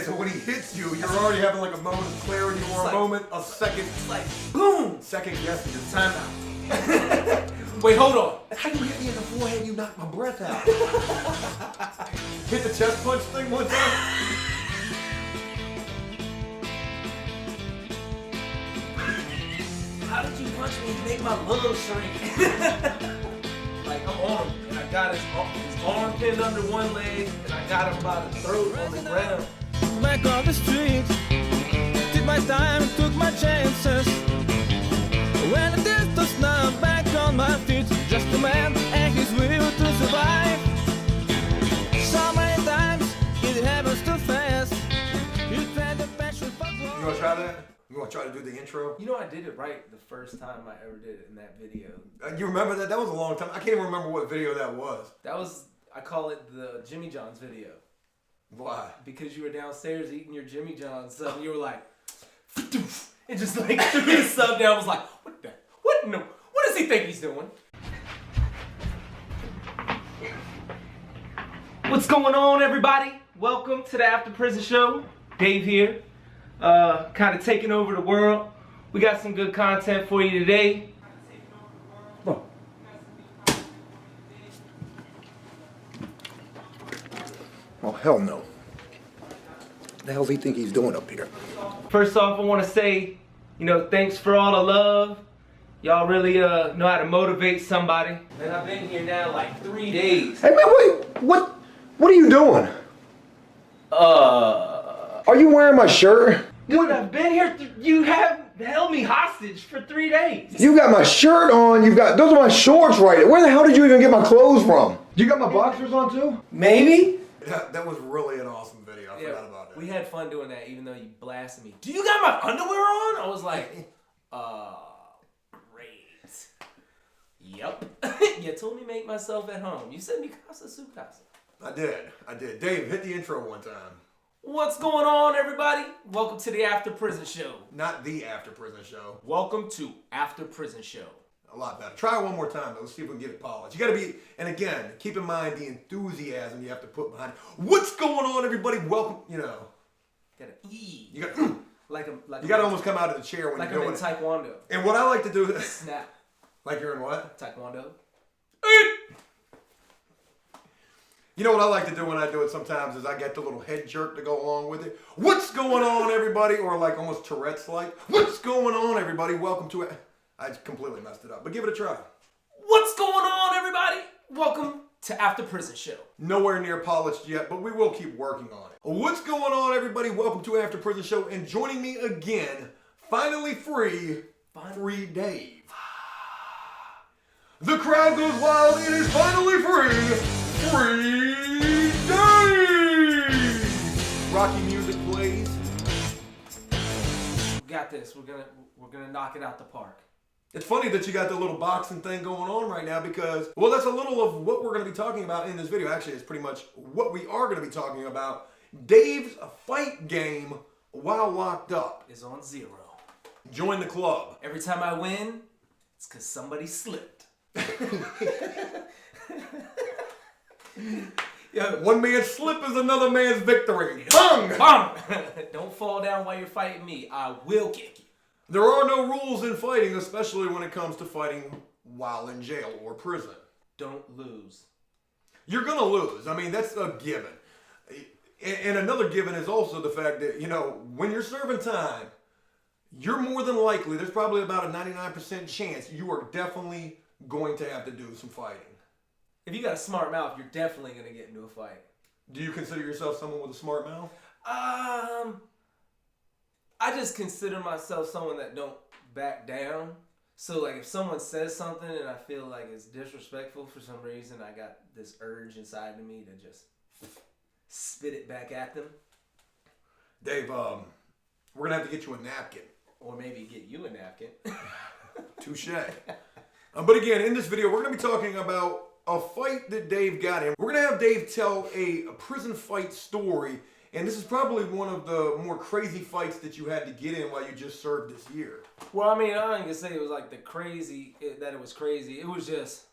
Okay, so when he hits you, you're already having like a moment of clarity or a moment of second. It's like, boom! Second guessing your time out. Wait, hold on. How you hit me in the forehead? You knocked my breath out. Hit the chest punch thing one time. How did you punch me and make my lungs shrink? Like, I'm on him, and I got his arm pinned under one leg, and I got him by the throat on the ground. Back on the street, did my time, took my chances. When the distance now, back on my feet, just a man and his will to survive. So many times it happens too fast. You try the passion for growth. You wanna try that? You wanna try to do the intro? You know, I did it right the first time I ever did it in that video. You remember that? That was a long time. I can't even remember what video that was. That was, I call it the Jimmy John's video. Why? Because you were downstairs eating your Jimmy John's sub, and you were like, and just like threw the sub down. I was like, what does he think he's doing? What's going on, everybody? Welcome to the After Prison Show. Dave here, kind of taking over the world. We got some good content for you today. Oh, hell no. What the hell does he think he's doing up here? First off, I want to say, thanks for all the love. Y'all really know how to motivate somebody. Man, I've been here now like 3 days. Hey man, wait, what are you doing? Are you wearing my shirt? Dude, I've been here, you have held me hostage for 3 days. You got my shirt on, those are my shorts right there. Where the hell did you even get my clothes from? You got my boxers on too? Maybe? That was really an awesome video. I forgot about that. We had fun doing that, even though you blasted me. Do you got my underwear on? I was like, great. Yep. You told me make myself at home. You said mi casa su casa. I did. Dave, hit the intro one time. What's going on, everybody? Welcome to the After Prison Show. Not the After Prison Show. Welcome to After Prison Show. A lot better. Try it one more time, though. Let's see if we can get it polished. You gotta be, and again, keep in mind the enthusiasm you have to put behind it. What's going on, everybody? Welcome, Gotta E. You gotta almost come out of the chair when like you're doing I'm in Taekwondo. And what I like to do is... Snap. Like you're in what? Taekwondo. You know what I like to do when I do it sometimes is I get the little head jerk to go along with it. What's going on, everybody? Or like almost Tourette's-like. What's going on, everybody? Welcome to it. I completely messed it up, but give it a try. What's going on, everybody? Welcome to After Prison Show. Nowhere near polished yet, but we will keep working on it. What's going on, everybody? Welcome to After Prison Show, and joining me again, finally free Dave. The crowd goes wild. It is finally free Dave. Rocky music plays. We got this. We're gonna knock it out the park. It's funny that you got the little boxing thing going on right now because, well, that's a little of what we're going to be talking about in this video. Actually, it's pretty much what we are going to be talking about. Dave's fight game while locked up is on 0. Join the club. Every time I win, it's because somebody slipped. One man's slip is another man's victory. Bang! Bang! Don't fall down while you're fighting me. I will kick you. There are no rules in fighting, especially when it comes to fighting while in jail or prison. Don't lose. You're going to lose. I mean, that's a given. And another given is also the fact that, when you're serving time, you're more than likely, there's probably about a 99% chance you are definitely going to have to do some fighting. If you got a smart mouth, you're definitely going to get into a fight. Do you consider yourself someone with a smart mouth? I just consider myself someone that don't back down. So like if someone says something and I feel like it's disrespectful for some reason, I got this urge inside of me to just spit it back at them. Dave, we're going to have to get you a napkin. Or maybe get you a napkin. Touche. But again, in this video, we're going to be talking about a fight that Dave got in. We're going to have Dave tell a prison fight story. And this is probably one of the more crazy fights that you had to get in while you just served this year. Well, I mean, I ain't gonna say it was like that it was crazy. It was just,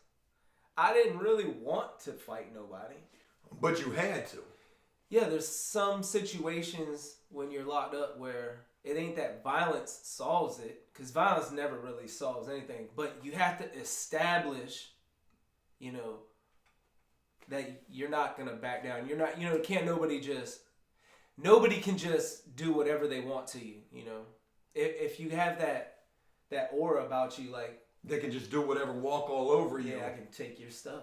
I didn't really want to fight nobody. But you had to. Yeah, there's some situations when you're locked up where it ain't that violence solves it, because violence never really solves anything. But you have to establish, you know, that you're not gonna back down. You're not, you know, nobody can just do whatever they want to you. You know, if you have that aura about you, like They can just do whatever, walk all over you. yeah, I can take your stuff.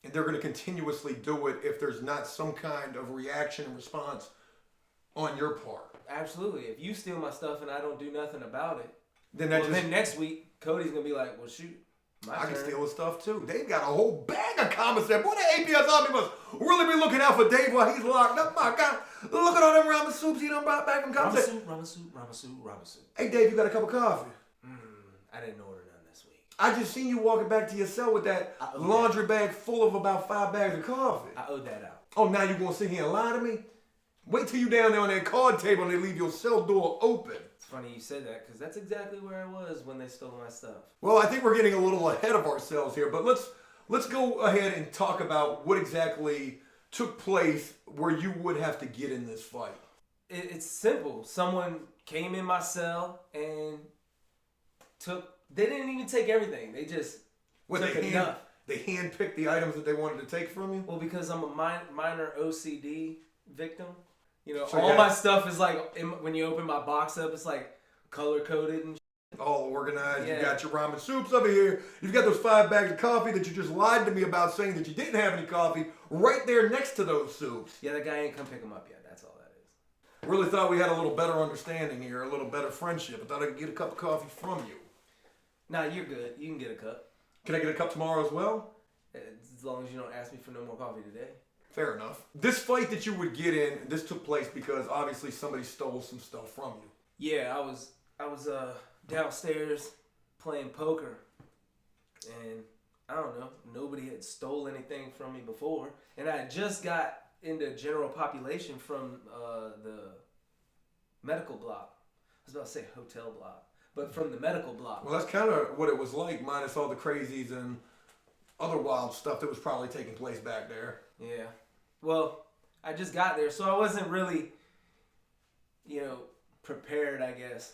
And they're going to continuously do it if there's not some kind of reaction and response on your part. Absolutely. If you steal my stuff and I don't do nothing about it, Then then next week Cody's gonna be like, "Well, shoot, I can steal his stuff too." They've got a whole bag of comments there. Boy, the APS Army must really be looking out for Dave while he's locked up. My God, look at all them ramen soups he done brought back from comments. Ramen soup. Hey, Dave, you got a cup of coffee? I didn't order none this week. I just seen you walking back to your cell with that laundry bag full of about 5 bags of coffee. I owed that out. Oh, now you gonna sit here and lie to me? Wait till you down there on that card table and they leave your cell door open. It's funny you said that because that's exactly where I was when they stole my stuff. Well, I think we're getting a little ahead of ourselves here, but let's go ahead and talk about what exactly took place where you would have to get in this fight. It's simple. Someone came in my cell and they didn't even take everything. They just took enough. They handpicked the items that they wanted to take from you? Well, because I'm a minor OCD victim. You know, So all my stuff is like, when you open my box up, it's like color-coded and all organized. Yeah. You got your ramen soups over here. You've got those 5 bags of coffee that you just lied to me about saying that you didn't have any coffee right there next to those soups. yeah, that guy ain't come pick them up yet. That's all that is. Really thought we had a little better understanding here, a little better friendship. I thought I could get a cup of coffee from you. Nah, you're good. You can get a cup. Can I get a cup tomorrow as well? As long as you don't ask me for no more coffee today. Fair enough. This fight that you would get in, this took place because obviously somebody stole some stuff from you. Yeah, I was downstairs playing poker, and I don't know, nobody had stole anything from me before, and I had just got into general population from the medical block. I was about to say hotel block, but from the medical block. Well, that's kind of what it was like, minus all the crazies and other wild stuff that was probably taking place back there. Yeah. Well, I just got there, so I wasn't really, you know, prepared, I guess.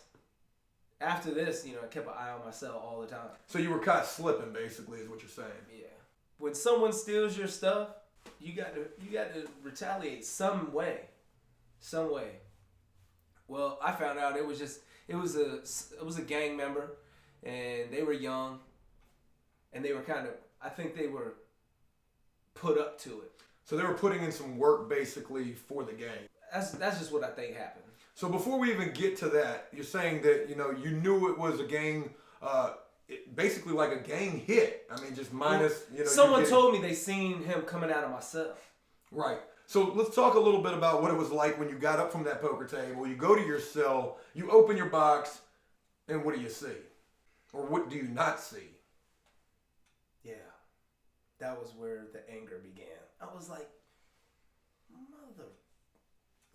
After this, you know, I kept an eye on myself all the time. So you were caught slipping, basically, is what you're saying. Yeah. When someone steals your stuff, you got to retaliate some way. Some way. Well, I found out it was a gang member, and they were young, and they were I think they were put up to it. So they were putting in some work, basically, for the gang. That's just what I think happened. So before we even get to that, you're saying that, you know, you knew it was a gang, basically like a gang hit. I mean, just minus, you know. Someone told me they seen him coming out of my cell. Right. So let's talk a little bit about what it was like when you got up from that poker table. You go to your cell, you open your box, and what do you see? Or what do you not see? Yeah. That was where the anger began. I was like,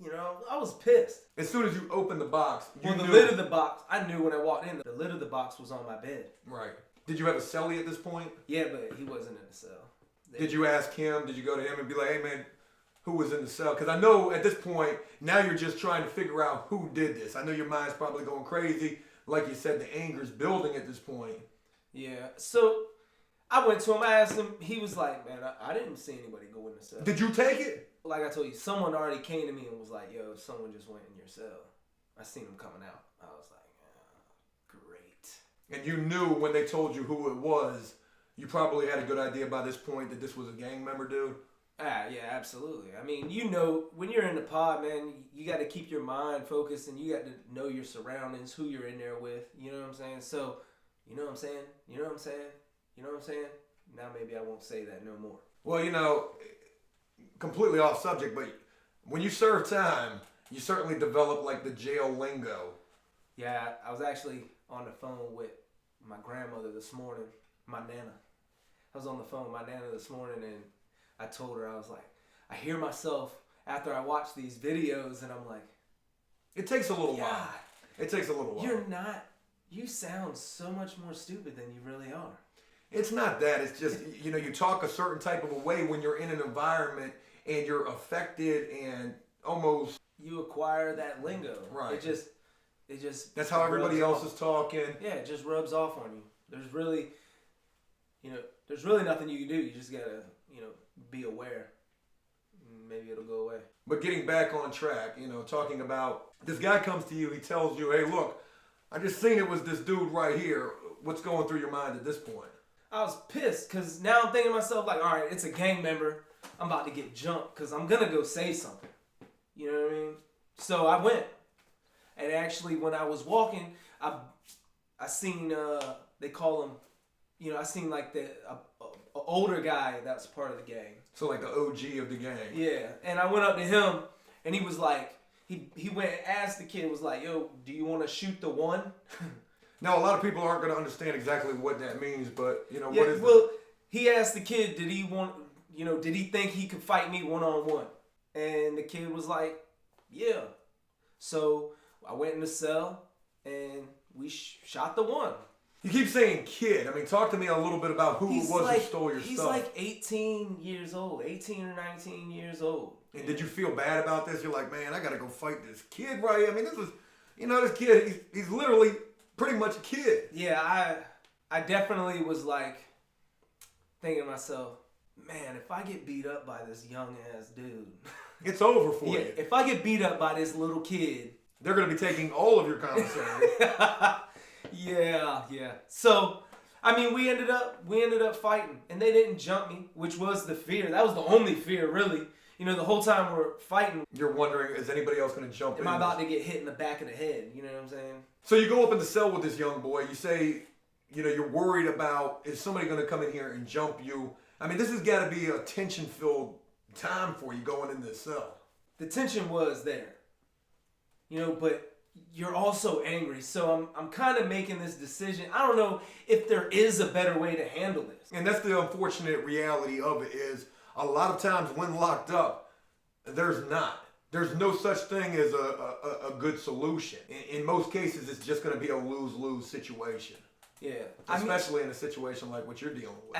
you know, I was pissed. As soon as you opened the box, you the knew. lid of the box, I knew when I walked in, the lid of the box was on my bed. Right. Did you have a cellie at this point? Yeah, but he wasn't in the cell. Did you ask him? Did you go to him and be like, hey, man, who was in the cell? Because I know at this point, now you're just trying to figure out who did this. I know your mind's probably going crazy. Like you said, the anger's building at this point. Yeah. So I went to him. I asked him. He was like, man, I didn't see anybody go in the cell. Did you take it? Like I told you, someone already came to me and was like, yo, someone just went in your cell. I seen him coming out. I was like, great. And you knew when they told you who it was, you probably had a good idea by this point that this was a gang member dude? Ah, yeah, absolutely. I mean, you know, when you're in the pod, man, you got to keep your mind focused and you got to know your surroundings, who you're in there with. You know what I'm saying? So, you know what I'm saying? You know what I'm saying? You know what I'm saying? Now maybe I won't say that no more. Well, you know, completely off subject, but when you serve time, you certainly develop like the jail lingo. Yeah, I was actually on the phone with my grandmother this morning, my nana. I was on the phone with my nana this morning and I told her, I was like, I hear myself after I watch these videos and I'm like, it takes a little God, while. It takes a little while. You sound so much more stupid than you really are. It's not that. It's just, you know, you talk a certain type of a way when you're in an environment and you're affected and almost. You acquire that lingo. Right. It just. That's how everybody rubs else off. is talking. Yeah, it just rubs off on you. There's really, there's really nothing you can do. You just gotta, be aware. Maybe it'll go away. But getting back on track, talking about this guy comes to you, he tells you, hey, look, I just seen it was this dude right here. What's going through your mind at this point? I was pissed because now I'm thinking to myself, like, all right, it's a gang member. I'm about to get jumped because I'm going to go say something. You know what I mean? So I went. And actually, when I was walking, I seen, they call him, I seen like the older guy that's part of the gang. So like the OG of the gang. Yeah. And I went up to him and he was like, he went and asked the kid, was like, yo, do you want to shoot the one? Now, a lot of people aren't going to understand exactly what that means, but, what is well, he asked the kid, did he think he could fight me one-on-one? And the kid was like, yeah. So I went in the cell and we shot the one. You keep saying kid. I mean, talk to me a little bit about who it was who stole your he's stuff. He's like 18 years old, 18 or 19 years old. And did you feel bad about this? You're like, man, I got to go fight this kid right here. I mean, this is, this kid, he's literally pretty much a kid. Yeah, I definitely was like thinking to myself, man, if I get beat up by this young ass dude. It's over for you. If I get beat up by this little kid. They're going to be taking all of your commissary. Yeah. So, I mean, we ended up fighting, and they didn't jump me, which was the fear. That was the only fear, really. The whole time we're fighting. You're wondering, is anybody else going to jump in? Am I about to get hit in the back of the head? You know what I'm saying? So you go up in the cell with this young boy. You say, you're worried about, is somebody going to come in here and jump you? I mean, this has got to be a tension-filled time for you going in this cell. The tension was there. But you're also angry. So I'm kind of making this decision. I don't know if there is a better way to handle this. And that's the unfortunate reality of it is a lot of times when locked up, there's not. There's no such thing as a good solution. In most cases, it's just going to be a lose-lose situation. Yeah. Especially in a situation like what you're dealing with.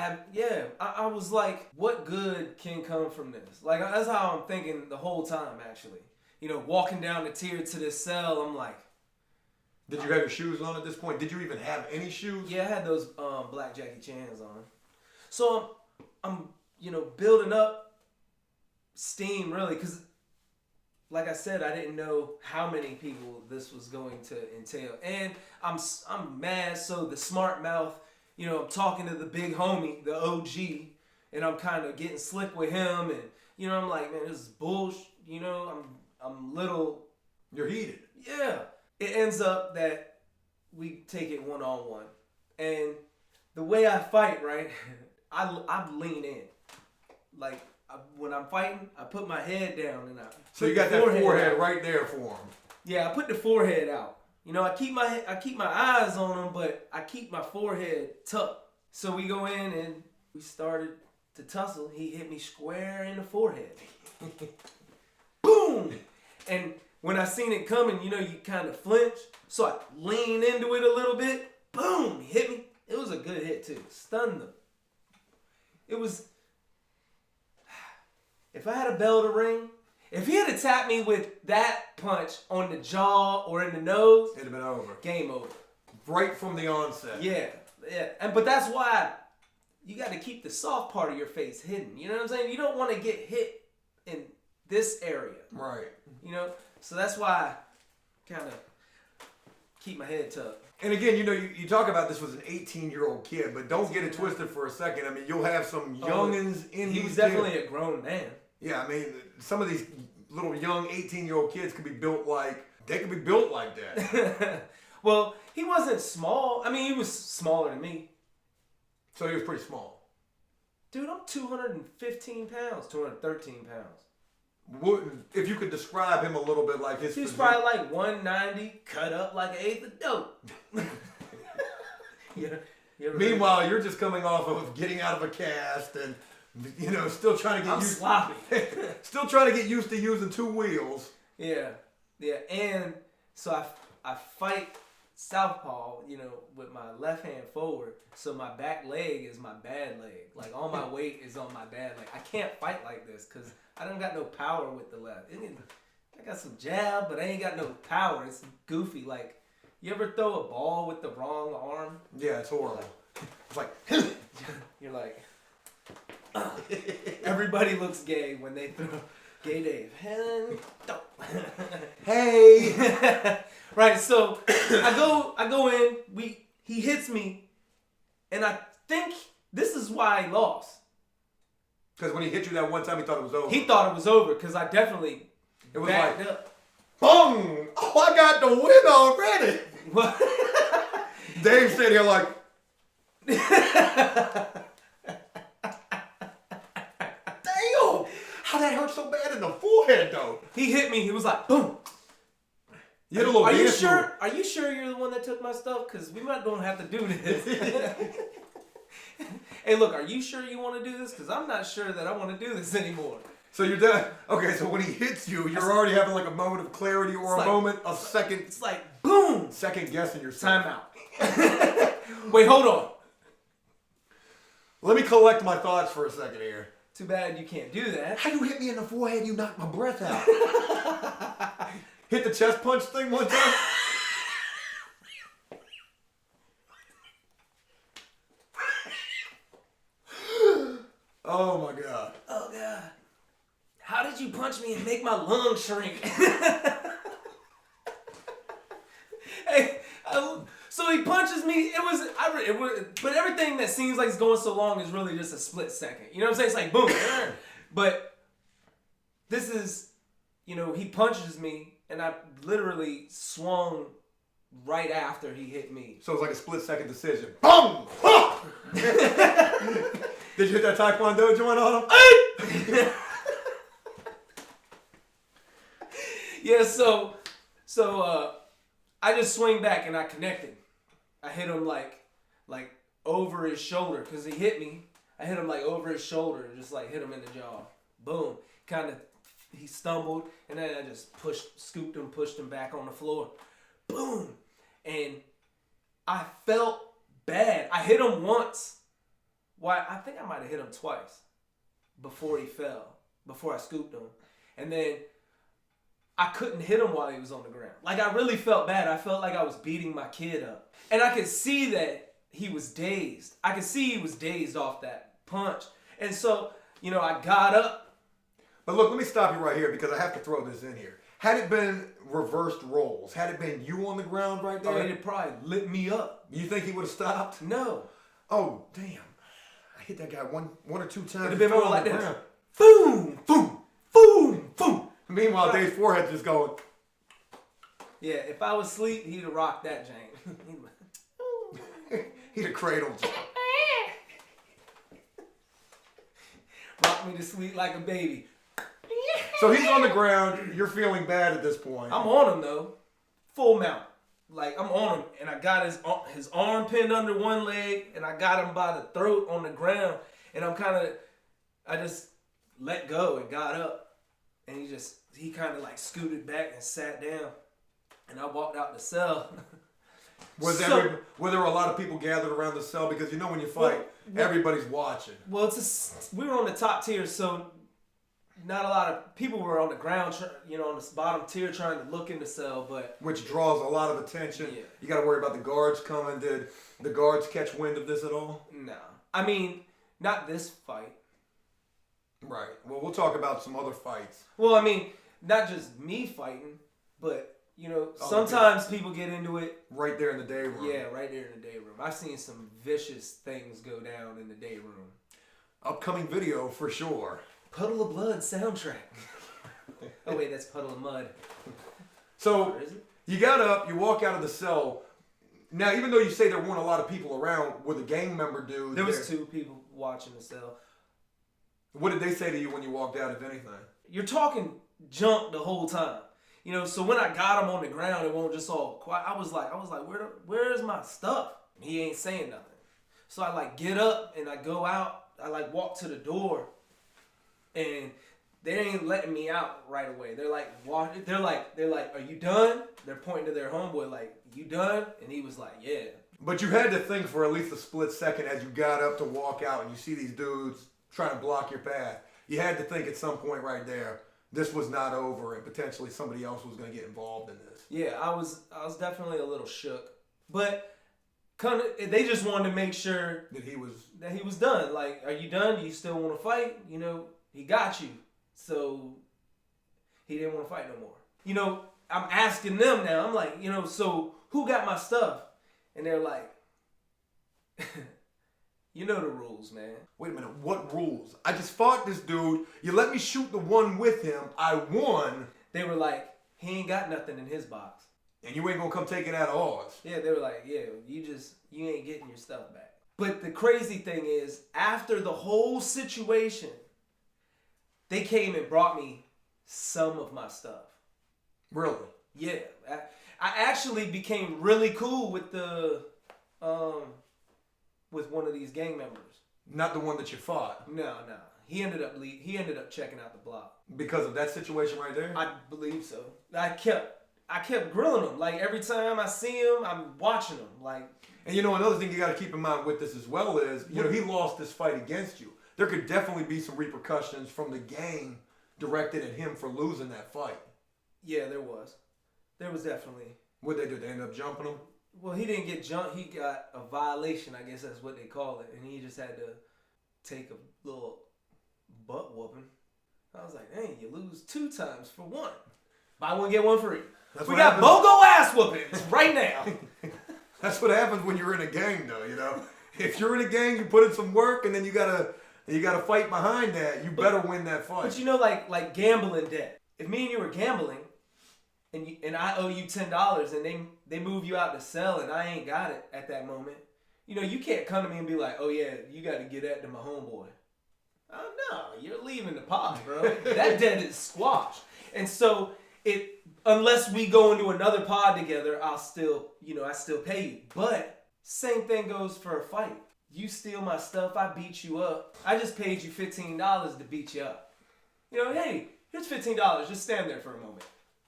I was like, what good can come from this? Like, that's how I'm thinking the whole time, actually. Walking down the tier to this cell, I'm like... Did you have your shoes on at this point? Did you even have any shoes? Yeah, I had those black Jackie Chans on. So I'm building up steam, really, because, like I said, I didn't know how many people this was going to entail. And I'm mad, so the smart mouth, I'm talking to the big homie, the OG, and I'm kind of getting slick with him, and, I'm like, man, this is bullshit, I'm little... You're heated. Yeah. It ends up that we take it one-on-one. And the way I fight, right, I lean in. Like, when I'm fighting, I put my head down and I... So you got that forehead right there for him. Yeah, I put the forehead out. I keep my eyes on him, but I keep my forehead tucked. So we go in and we started to tussle. He hit me square in the forehead. Boom! And when I seen it coming, you kind of flinch. So I lean into it a little bit. Boom! He hit me. It was a good hit, too. Stunned him. It was... If I had a bell to ring, if he had tapped me with that punch on the jaw or in the nose... It'd have been over. Game over. Right from the onset. Yeah. But that's why you got to keep the soft part of your face hidden. You know what I'm saying? You don't want to get hit in this area. Right. So that's why I kind of keep my head tucked. And again, you talk about this was an 18-year-old kid, but don't get it twisted for a second. I mean, you'll have some youngins in these He was definitely a grown man. Yeah, I mean, some of these little young 18-year-old kids could be built like that. Well, he wasn't small. I mean, he was smaller than me. So he was pretty small. Dude, I'm 215 pounds, 213 pounds. If you could describe him a little bit like his He was physique. probably like 190, cut up like an eighth of dope. Meanwhile, you're just coming off of getting out of a cast and, still trying to get used. Sloppy. Still trying to get used to using two wheels. Yeah. And so I fight southpaw, with my left hand forward. So my back leg is my bad leg. Like all my weight is on my bad leg. I can't fight like this because I don't got no power with the left. I got some jab, but I ain't got no power. It's goofy. Like, you ever throw a ball with the wrong arm? Yeah, it's horrible. It's like, you're like, everybody looks gay when they throw gay Dave. hey. Right, so I go in, he hits me, and I think this is why I lost. Because when he hit you that one time, he thought it was over. He thought it was over because I definitely backed like, up. Boom! Oh, I got the win already. What? Dave's sitting here like, damn! How that hurt so bad in the forehead, though? He hit me. He was like, boom. You had a little Are you dance sure? move. Are you sure you're the one that took my stuff? Because we might don't have to do this. Hey, look, are you sure you want to do this? Because I'm not sure that I want to do this anymore. So you're done. Okay, so when he hits you, you're already having like a moment of clarity or a moment of second. It's like, boom. Second guessing yourself. Time out. Wait, hold on. Let me collect my thoughts for a second here. Too bad you can't do that. How you hit me in the forehead, you knocked my breath out. Hit the chest punch thing one time? Oh my God. Oh God. How did you punch me and make my lungs shrink? Hey, so he punches me. But everything that seems like it's going so long is really just a split second. You know what I'm saying? It's like boom. But this is, he punches me, and I literally swung right after he hit me. So it's like a split second decision. Boom! Did you hit that Taekwondo joint on him? Yeah, so I just swing back and I connected. I hit him like over his shoulder because he hit me. I hit him like over his shoulder and just like hit him in the jaw. Boom. He stumbled and then I just scooped him, pushed him back on the floor. Boom. And I felt bad. I hit him once. Why? I think I might have hit him twice before he fell, before I scooped him. And then I couldn't hit him while he was on the ground. Like, I really felt bad. I felt like I was beating my kid up. And I could see that he was dazed. I could see he was dazed off that punch. And so, I got up. But look, let me stop you right here because I have to throw this in here. Had it been reversed roles, had it been you on the ground right there, It'd probably lit me up. you think he would have stopped? No. Oh, damn. I hit that guy one or two times. It'd have been more like this. Ground. Boom, boom, boom, boom. Meanwhile, Dave's forehead just going. Yeah, if I was asleep, he'd have rocked that jank. He'd have cradled you. Rocked me to sleep like a baby. So he's on the ground. You're feeling bad at this point. I'm on him though, full mount. Like I'm on him, and I got his arm pinned under one leg, and I got him by the throat on the ground, and I just let go and got up, and he kind of like scooted back and sat down, and I walked out the cell. Were there a lot of people gathered around the cell? Because when you fight, everybody's watching. Well, we were on the top tier, so not a lot of people were on the ground, on the bottom tier trying to look in the cell, but which draws a lot of attention. Yeah. You got to worry about the guards coming. Did the guards catch wind of this at all? No. I mean, not this fight. Right. Well, we'll talk about some other fights. Well, I mean, not just me fighting, but sometimes people get into it. Right there in the day room. Yeah, right there in the day room. I've seen some vicious things go down in the day room. Upcoming video for sure. Puddle of Blood soundtrack. Oh wait, that's Puddle of Mud. So Or is it? you got up, you walk out of the cell. Now, even though you say there weren't a lot of people around, were the gang member dudes There was 2 people watching the cell. What did they say to you when you walked out, if anything? You're talking junk the whole time. So when I got him on the ground, it won't just all quiet. I was like, where's my stuff? He ain't saying nothing. So I get up and I go out. I walk to the door, and they ain't letting me out right away. They're like, are you done? They're pointing to their homeboy like, you done? And he was like, yeah. But you had to think for at least a split second as you got up to walk out and you see these dudes trying to block your path. You had to think at some point right there, this was not over and potentially somebody else was going to get involved in this. Yeah, I was definitely a little shook. But they just wanted to make sure that he was done. Like, are you done? Do you still want to fight? You know, he got you. So he didn't want to fight no more. You know, I'm asking them now. I'm like, you know, so who got my stuff? And they're like, you know the rules, man. Wait a minute, what rules? I just fought this dude. You let me shoot the one with him. I won. They were like, he ain't got nothing in his box. And you ain't gonna come take it out of ours. Yeah, they were like, yeah, you ain't getting your stuff back. But the crazy thing is, after the whole situation, they came and brought me some of my stuff. Really? Yeah. I actually became really cool with with one of these gang members. Not the one that you fought. No. He ended up checking out the block. Because of that situation right there? I believe so. I kept grilling him. Like, every time I see him, I'm watching him. Like, and you know, another thing you got to keep in mind with this as well is, you know, he lost this fight against you. There could definitely be some repercussions from the gang directed at him for losing that fight. Yeah, there was. There was definitely. What'd they do? They ended up jumping him? Well, he didn't get jumped. He got a violation, I guess that's what they call it. And he just had to take a little butt whooping. I was like, dang, you lose 2 times for 1. Buy one, get one free. We got BOGO ass whoopings right now. That's what happens when you're in a gang, though, you know? If you're in a gang, you put in some work, and then you gotta fight behind that. You better win that fight. But you know, like gambling debt. If me and you were gambling, and I owe you $10, and they move you out to sell, and I ain't got it at that moment, you know, you can't come to me and be like, oh yeah, you got to get that to my homeboy. Oh no, you're leaving the pot, bro. That debt is squashed. And so unless we go into another pod together, I still pay you. But same thing goes for a fight. You steal my stuff, I beat you up. I just paid you $15 to beat you up. You know, hey, here's $15. Just stand there for a moment.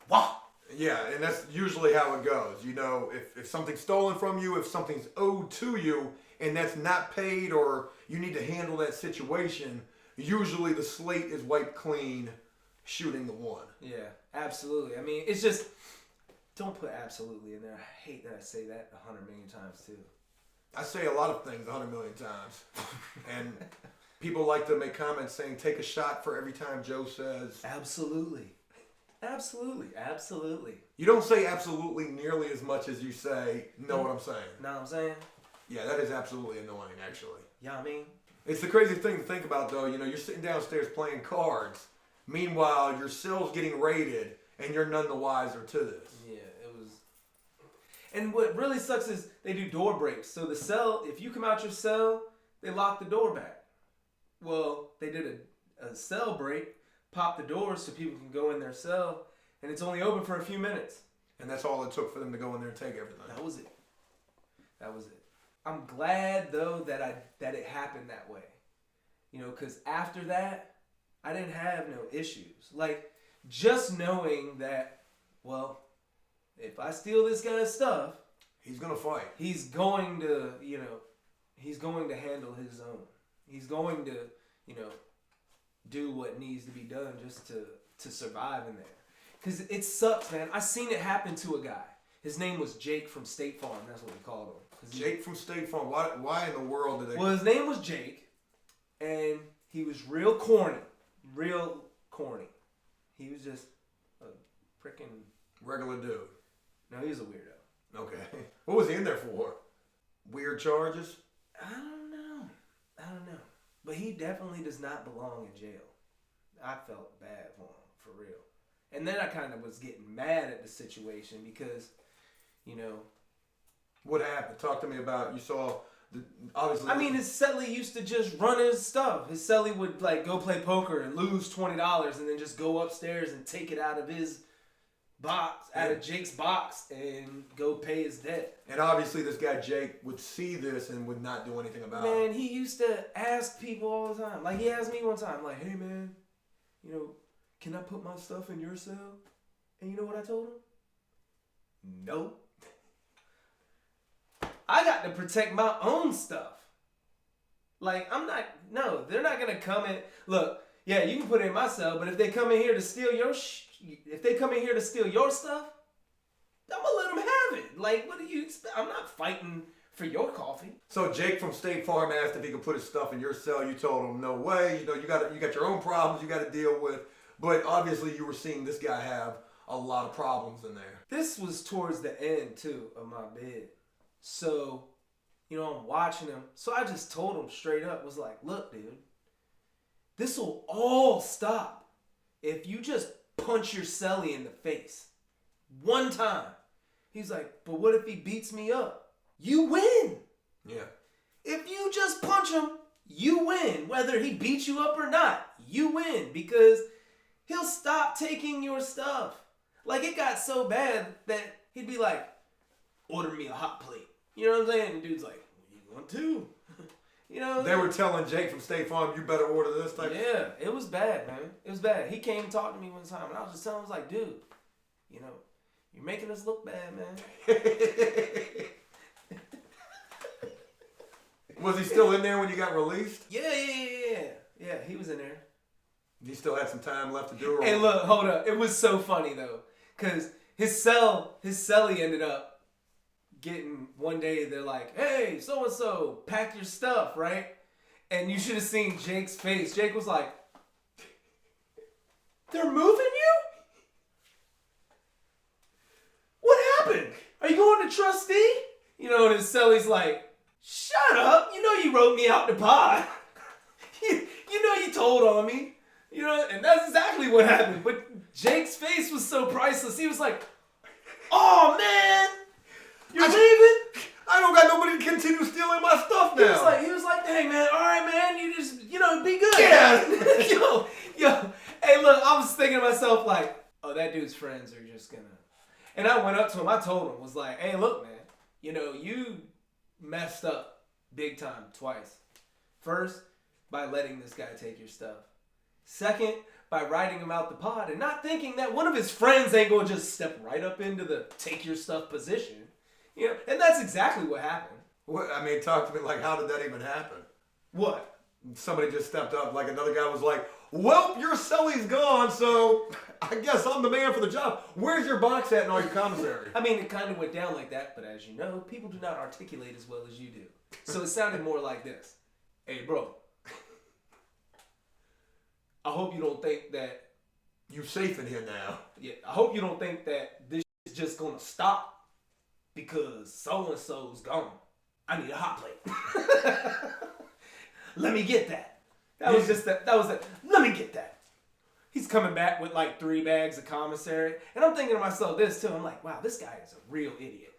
Wow. Yeah, and that's usually how it goes. You know, if something's stolen from you, if something's owed to you, and that's not paid, or you need to handle that situation, usually the slate is wiped clean, shooting the one. Yeah, absolutely. I mean, it's just, don't put absolutely in there. I hate that I say that 100 million times too. I say a lot of things 100 million times. And people like to make comments saying, take a shot for every time Joe says. Absolutely. Absolutely. Absolutely. You don't say absolutely nearly as much as you say, know what I'm saying. Know what I'm saying? Yeah, that is absolutely annoying, actually. Yeah, I mean. It's the crazy thing to think about, though. You know, you're sitting downstairs playing cards. Meanwhile, your cell's getting raided, and you're none the wiser to this. Yeah, it was. And what really sucks is they do door breaks. So the cell, if you come out your cell, they lock the door back. Well, they did a cell break, pop the doors so people can go in their cell, and it's only open for a few minutes. And that's all it took for them to go in there and take everything. That was it. I'm glad though that it happened that way. You know, because after that, I didn't have no issues. Like, just knowing that, well, if I steal this guy's stuff, he's gonna fight. He's going to, he's going to handle his own. He's going to, do what needs to be done just to survive in there. Because it sucks, man. I seen it happen to a guy. His name was Jake from State Farm. That's what we called him. Jake from State Farm. Why in the world did they... Well, his name was Jake, and he was real corny. Real corny. He was just a freaking... regular dude. No, he was a weirdo. Okay. What was he in there for? Weird charges? I don't know. But he definitely does not belong in jail. I felt bad for him, for real. And then I kind of was getting mad at the situation because, What happened? Talk to me about, you saw, obviously... I mean, his cellie used to just run his stuff. His cellie would, go play poker and lose $20 and then just go upstairs and take it out of his box, out of Jake's box, and go pay his debt. And obviously this guy Jake would see this and would not do anything about it. Man, he used to ask people all the time. Like, he asked me one time, like, hey, man, can I put my stuff in your cell? And you know what I told him? No. I got to protect my own stuff. Like, they're not going to come in. Look, yeah, you can put it in my cell, but if they come in here to steal your stuff, I'm going to let them have it. Like, what do you expect? I'm not fighting for your coffee. So Jake from State Farm asked if he could put his stuff in your cell. You told him no way. You know, you got your own problems you got to deal with. But obviously you were seeing this guy have a lot of problems in there. This was towards the end, too, of my bid. So, you know, I'm watching him. So I just told him straight up, was like, look, dude, this will all stop if you just punch your cellie in the face. One time. He's like, but what if he beats me up? You win. Yeah. If you just punch him, you win. Whether he beats you up or not, you win. Because he'll stop taking your stuff. Like, it got so bad that he'd be like, order me a hot plate. You know what I'm saying? And dude's like, you want to? You know? They were telling Jake from State Farm, you better order this type. Yeah, it was bad, man. It was bad. He came and talked to me one time, and I was just telling him, I was like, dude, you know, you're making us look bad, man. Was he still in there when you got released? Yeah, he was in there. He still had some time left to do it. Hey, look, hold up. It was so funny, though, because his cellie ended up getting, one day they're like, hey, so-and-so, pack your stuff, right? And you should have seen Jake's face. Jake was like, they're moving you? What happened? Are you going to trustee? You know, and his cellie's like, shut up. You know you wrote me out the pod. you know you told on me. You know, and that's exactly what happened. But Jake's face was so priceless. He was like, oh, man. You're leaving? I don't got nobody to continue stealing my stuff now. He was like, hey, man, all right, man. You just, you know, be good. Yeah. yo. Hey, look, I was thinking to myself, like, oh, that dude's friends are just going to. And I went up to him. I told him, was like, hey, look, man. You know, you messed up big time twice. First, by letting this guy take your stuff. Second, by writing him out the pod and not thinking that one of his friends ain't going to just step right up into the take your stuff position. You know, and that's exactly what happened. What? I mean, talk to me, like, how did that even happen? What? Somebody just stepped up, like another guy was like, well, your cellie's gone, so I guess I'm the man for the job. Where's your box at and all your commissary? I mean, it kind of went down like that, but as you know, people do not articulate as well as you do. So it sounded more like this. Hey, bro. I hope you don't think that... You safe in here now. Yeah, I hope you don't think that this is just going to stop because so-and-so's gone. I need a hot plate. Let me get that. That was that. Let me get that. He's coming back with like 3 bags of commissary. And I'm thinking to myself this too. I'm like, wow, this guy is a real idiot.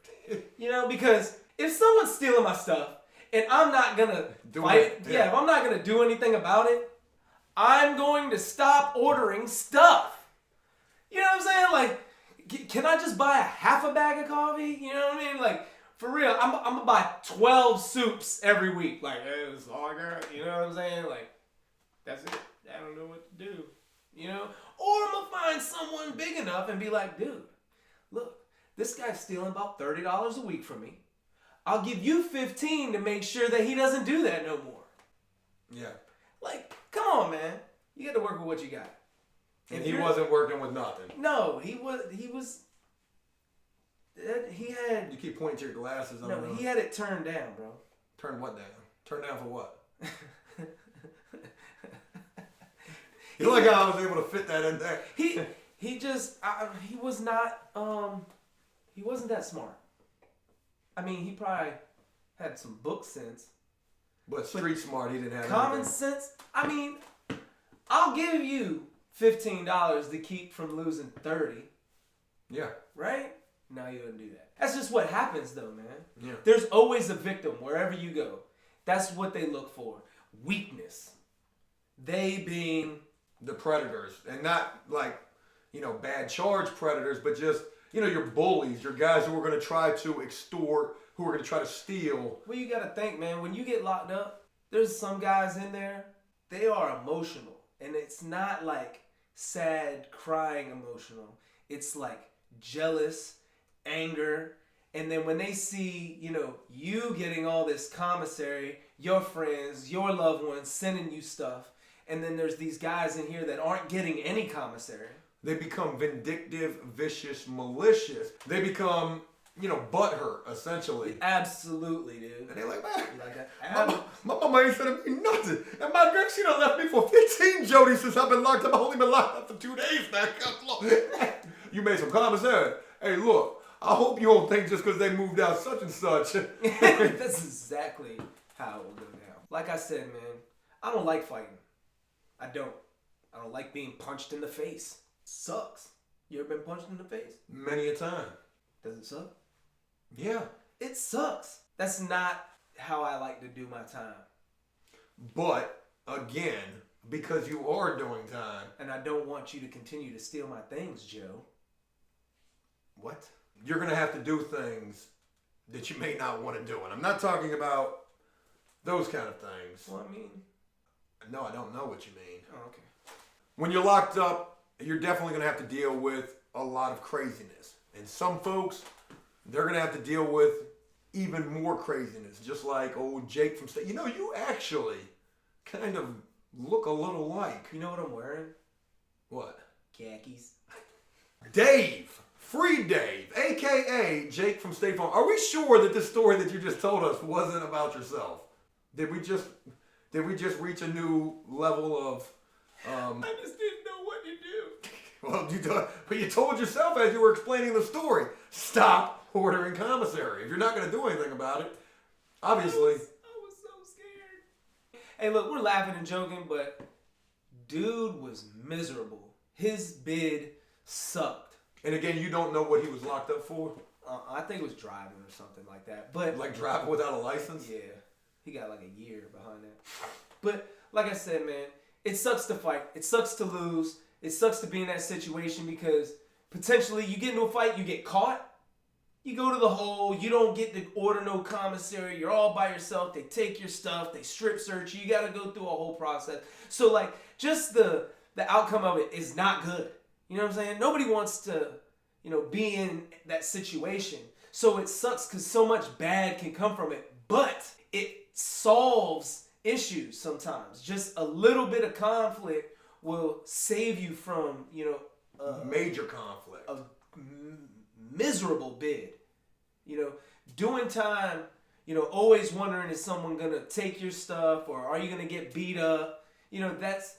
You know, because if someone's stealing my stuff and I'm not going to fight, if I'm not going to do anything about it, I'm going to stop ordering stuff. You know what I'm saying? Like, can I just buy a half a bag of coffee? You know what I mean? Like, for real, I'm going to buy 12 soups every week. Like, hey, that's all I got. You know what I'm saying? Like, that's it. I don't know what to do. You know? Or I'm going to find someone big enough and be like, dude, look, this guy's stealing about $30 a week from me. I'll give you $15 to make sure that he doesn't do that no more. Yeah. Like, come on, man. You got to work with what you got. And he wasn't working with nothing. No, he had... You keep pointing to your glasses. No, he had it turned down, bro. Turn what down? Turn down for what? You like how I was able to fit that in there? He was not, he wasn't that smart. I mean, he probably had some book sense. But street smart, he didn't have common anything. sense. I mean, I'll give you $15 to keep from losing 30. Yeah. Right? No, you wouldn't do that. That's just what happens though, man. Yeah. There's always a victim wherever you go. That's what they look for. Weakness. They being... the predators. And not like, you know, bad charge predators, but just, you know, your bullies, your guys who are going to try to extort, who are going to try to steal. Well, you got to think, man, when you get locked up, there's some guys in there, they are emotional. And it's not like sad, crying emotional. It's like jealous, anger, and then when they see, you getting all this commissary, your friends, your loved ones sending you stuff, and then there's these guys in here that aren't getting any commissary. They become vindictive, vicious, malicious. They become, butthurt, essentially. Absolutely, dude. And they're like, man, You like that? my mama ain't said me nothing. And my girl, she done left me for 15 Jody since I've been locked up. I've only been locked up for 2 days now. You made some commissary. Hey, look, I hope you don't think just because they moved out such and such. That's exactly how it will go down. Like I said, man, I don't like fighting. I don't like being punched in the face. Sucks. You ever been punched in the face? Many a time. Does it suck? Yeah. It sucks. That's not how I like to do my time. But, again, because you are doing time. And I don't want you to continue to steal my things, Joe. What? You're going to have to do things that you may not want to do. And I'm not talking about those kind of things. Well, I mean... No, I don't know what you mean. Oh, okay. When you're locked up, you're definitely going to have to deal with a lot of craziness. And some folks, they're going to have to deal with even more craziness. Just like old Jake from State. You actually kind of look a little like. You know what I'm wearing? What? Khakis. Dave. Free Dave, a.k.a. Jake from State Farm. Are we sure that this story that you just told us wasn't about yourself? Did we just reach a new level of... I just didn't know what to do. Well, but you told yourself as you were explaining the story, stop ordering commissary. If you're not going to do anything about it, obviously... I was so scared. Hey, look, we're laughing and joking, but dude was miserable. His bid sucked. And again, you don't know what he was locked up for? I think it was driving or something like that. But like driving without a license? Yeah. He got like a year behind that. But like I said, man, it sucks to fight. It sucks to lose. It sucks to be in that situation because potentially you get into a fight, you get caught. You go to the hole. You don't get to order no commissary. You're all by yourself. They take your stuff. They strip search you. You got to go through a whole process. So like just the outcome of it is not good. You know what I'm saying? Nobody wants to, be in that situation. So it sucks because so much bad can come from it. But it solves issues sometimes. Just a little bit of conflict will save you from, major conflict. A miserable bid. Doing time, always wondering is someone gonna take your stuff or are you gonna get beat up? That's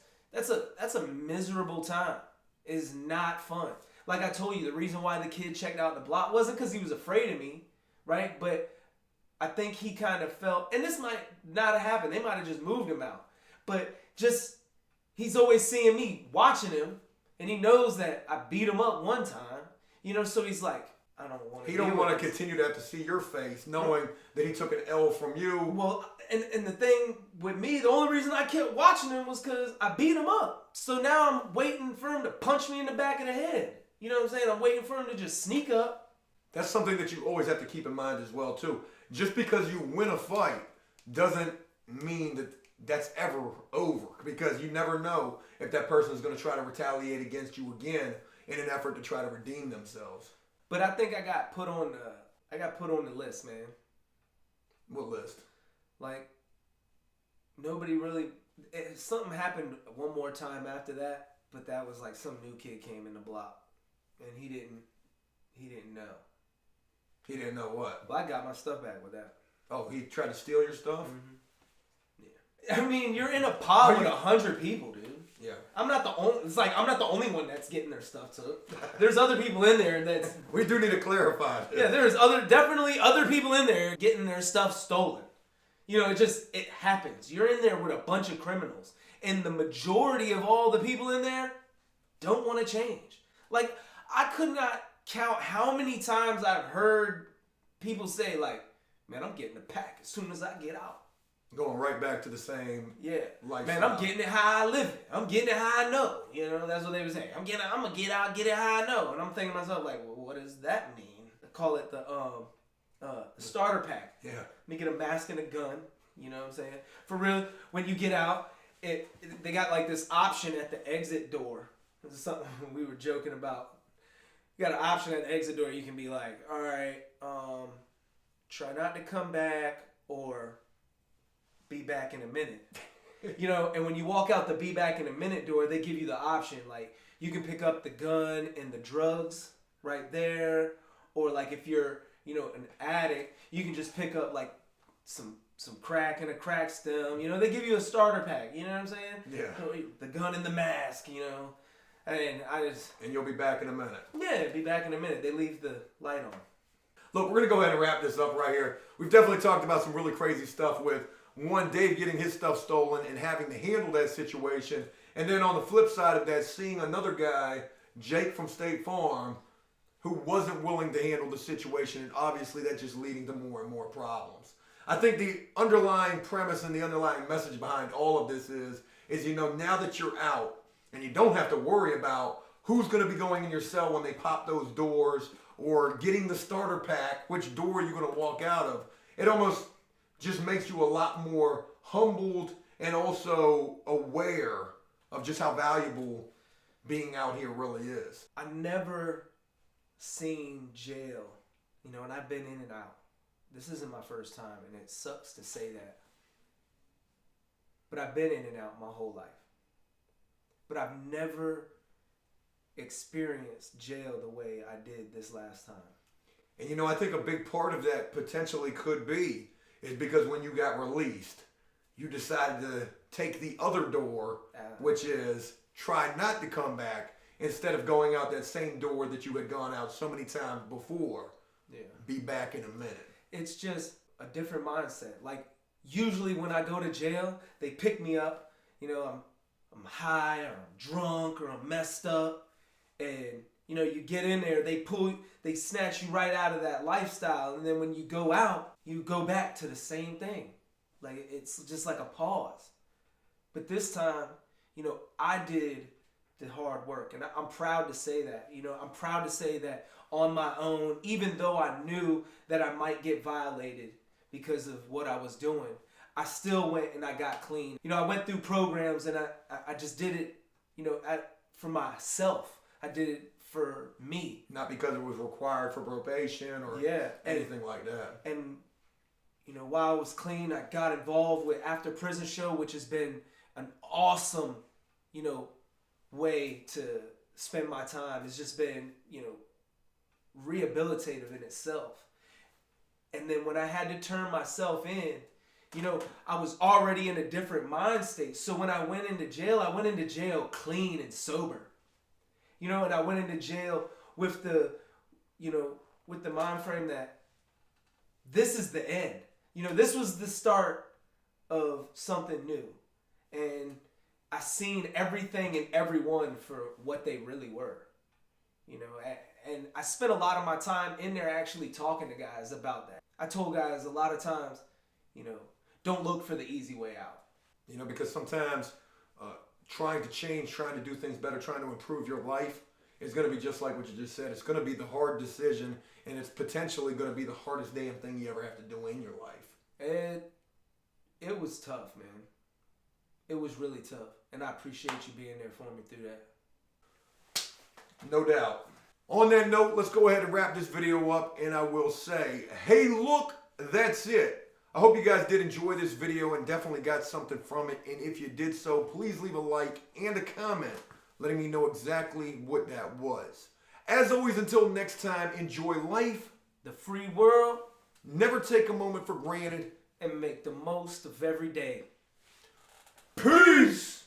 a miserable time. It's not fun. Like I told you, the reason why the kid checked out the block wasn't because he was afraid of me, right? But I think he kind of felt, and this might not have happened. They might have just moved him out. But just, he's always seeing me watching him, and he knows that I beat him up one time, so he's like, I don't want to. He don't want to continue to have to see your face, knowing that he took an L from you. Well, and the thing with me, the only reason I kept watching him was because I beat him up. So now I'm waiting for him to punch me in the back of the head. You know what I'm saying? I'm waiting for him to just sneak up. That's something that you always have to keep in mind as well, too. Just because you win a fight doesn't mean that that's ever over, because you never know if that person is going to try to retaliate against you again in an effort to try to redeem themselves. But I think I got put on the list, man. What list? Like, nobody really... Something happened one more time after that, but that was like some new kid came in the block, and he didn't know. He didn't know what? But I got my stuff back with that. Oh, he tried to steal your stuff? Mm-hmm. Yeah. I mean, you're in a pod with 100 people, dude. Yeah. I'm not the only one that's getting their stuff took. There's other people in there that's... We do need to clarify this. Yeah, there's definitely other people in there getting their stuff stolen. It happens. You're in there with a bunch of criminals. And the majority of all the people in there don't want to change. Like, I could not count how many times I've heard people say, like, man, I'm getting the pack as soon as I get out. Going right back to the same lifestyle. Man, I'm getting it how I live it. I'm getting it how I know. That's what they would say. I'm gonna get out, get it how I know. And I'm thinking to myself, like, well, what does that mean? I call it the starter pack. Yeah. Me get a mask and a gun. You know what I'm saying? For real, when you get out, they got like this option at the exit door. This is something we were joking about. You got an option at the exit door. You can be like, all right, try not to come back or be back in a minute. You know, and when you walk out the be back in a minute door, they give you the option. Like, you can pick up the gun and the drugs right there. Or like if you're, you know, an addict, you can just pick up like some crack and a crack stem. You know, they give you a starter pack. You know what I'm saying? Yeah. The gun and the mask, you know. And And you'll be back in a minute. Yeah, be back in a minute. They leave the light on. Look, we're going to go ahead and wrap this up right here. We've definitely talked about some really crazy stuff with, one, Dave getting his stuff stolen and having to handle that situation. And then on the flip side of that, seeing another guy, Jake from State Farm, who wasn't willing to handle the situation. And obviously that just leading to more and more problems. I think the underlying premise and the underlying message behind all of this is, you know, now that you're out and you don't have to worry about who's going to be going in your cell when they pop those doors or getting the starter pack, which door you're going to walk out of, it almost just makes you a lot more humbled and also aware of just how valuable being out here really is. I never seen jail, you know, and I've been in and out. This isn't my first time, and it sucks to say that. But I've been in and out my whole life. But I've never experienced jail the way I did this last time. And you know, I think a big part of that potentially could be is because when you got released, you decided to take the other door, which is try not to come back instead of going out that same door that you had gone out so many times before. Yeah. Be back in a minute. It's just a different mindset. Like, usually when I go to jail, they pick me up. You know, I'm high or I'm drunk or I'm messed up. And, you know, you get in there, they snatch you right out of that lifestyle. And then when you go out, you go back to the same thing. Like, it's just like a pause. But this time, you know, I did the hard work. And I'm proud to say that. You know, I'm proud to say that on my own, even though I knew that I might get violated because of what I was doing, I still went and I got clean. You know, I went through programs and I just did it, you know, for myself. I did it for me. Not because it was required for probation or anything like that. And, you know, while I was clean, I got involved with AfterPrisonShow, which has been an awesome, you know, way to spend my time. It's just been, you know, rehabilitative in itself. And then when I had to turn myself in, you know, I was already in a different mind state. So when I went into jail clean and sober. You know, and I went into jail with the, you know, with the mind frame that this is the end. You know, this was the start of something new. And I seen everything and everyone for what they really were. You know, and I spent a lot of my time in there actually talking to guys about that. I told guys a lot of times, you know, don't look for the easy way out. You know, because sometimes trying to change, trying to do things better, trying to improve your life is going to be just like what you just said. It's going to be the hard decision, and it's potentially going to be the hardest damn thing you ever have to do in your life. And it was tough, man. It was really tough. And I appreciate you being there for me through that. No doubt. On that note, let's go ahead and wrap this video up, and I will say, hey, look, that's it. I hope you guys did enjoy this video and definitely got something from it. And if you did so, please leave a like and a comment letting me know exactly what that was. As always, until next time, enjoy life, the free world, never take a moment for granted, and make the most of every day. Peace!